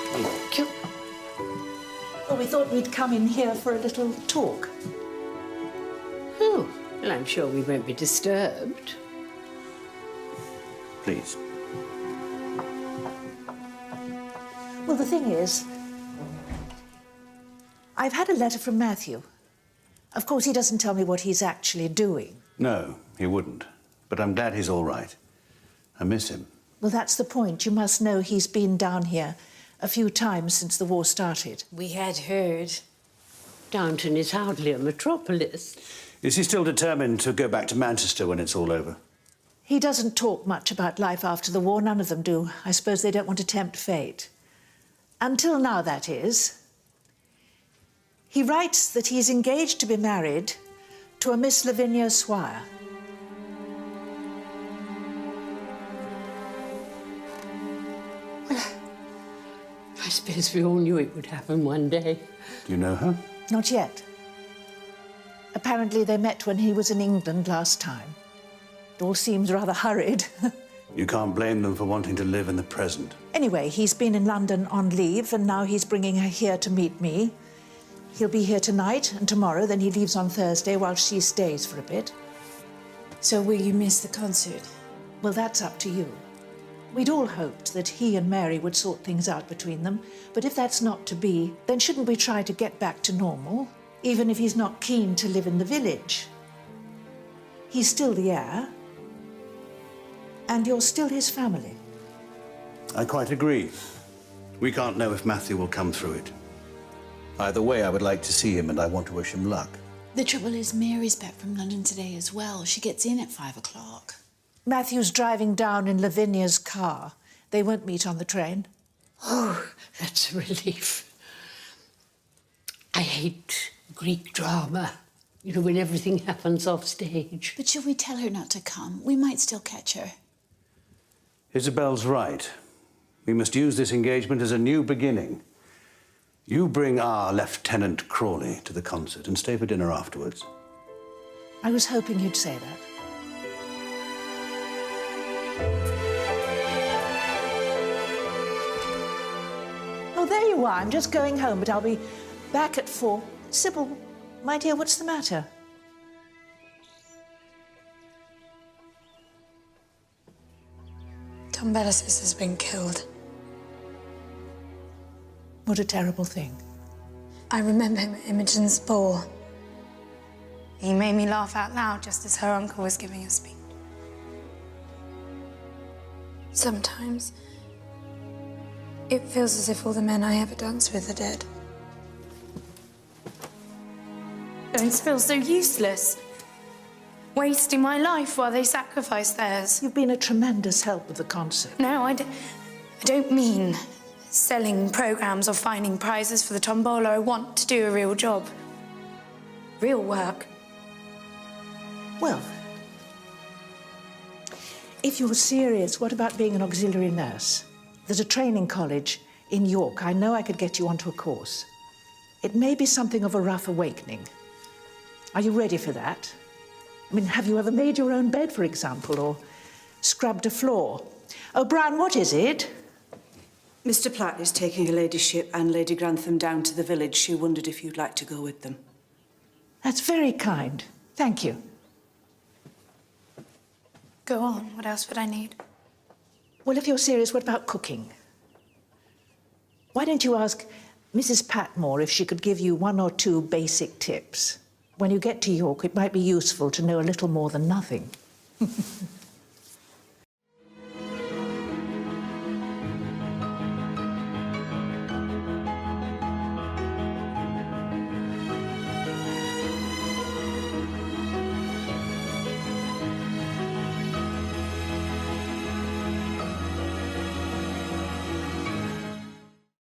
Thank you. Well, we thought we'd come in here for a little talk. Oh, well, I'm sure we won't be disturbed. Please. Well, the thing is, I've had a letter from Matthew. Of course, he doesn't tell me what he's actually doing. No, he wouldn't. But I'm glad he's all right. I miss him. Well, that's the point. You must know he's been down here a few times since the war started. We had heard. Downton is hardly a metropolis. Is he still determined to go back to Manchester when it's all over? He doesn't talk much about life after the war. None of them do. I suppose they don't want to tempt fate. Until now, that is. He writes that he's engaged to be married to a Miss Lavinia Swire. Well, I suppose we all knew it would happen one day. Do you know her? Not yet. Apparently they met when he was in England last time. It all seems rather hurried. You can't blame them for wanting to live in the present. Anyway, he's been in London on leave, and now he's bringing her here to meet me. He'll be here tonight and tomorrow, then he leaves on Thursday while she stays for a bit. So will you miss the concert? Well, that's up to you. We'd all hoped that he and Mary would sort things out between them, but if that's not to be, then shouldn't we try to get back to normal, even if he's not keen to live in the village? He's still the heir, and you're still his family. I quite agree. We can't know if Matthew will come through it. Either way, I would like to see him, and I want to wish him luck. The trouble is, Mary's back from London today as well. She gets in at 5 o'clock. Matthew's driving down in Lavinia's car. They won't meet on the train. Oh, that's a relief. I hate Greek drama. You know, when everything happens off stage. But should we tell her not to come? We might still catch her. Isabel's right. We must use this engagement as a new beginning. You bring our Lieutenant Crawley to the concert and stay for dinner afterwards. I was hoping you'd say that. Oh, there you are. I'm just going home, but I'll be back at 4. Sybil, my dear, what's the matter? Tom Bellisis has been killed. What a terrible thing. I remember him at Imogen's ball. He made me laugh out loud just as her uncle was giving a speech. Sometimes it feels as if all the men I ever danced with are dead. Don't feel so useless. Wasting my life while they sacrifice theirs. You've been a tremendous help with the concert. No, I don't mean selling programmes or finding prizes for the tombola. I want to do a real job. Real work. Well, if you're serious, what about being an auxiliary nurse? There's a training college in York. I know I could get you onto a course. It may be something of a rough awakening. Are you ready for that? I mean, have you ever made your own bed, for example, or scrubbed a floor? Oh, Brian, what is it? Mr. Platt is taking her ladyship and Lady Grantham down to the village. She wondered if you'd like to go with them. That's very kind. Thank you. Go on. What else would I need? Well, if you're serious, what about cooking? Why don't you ask Mrs. Patmore if she could give you 1 or 2 basic tips? When you get to York, it might be useful to know a little more than nothing.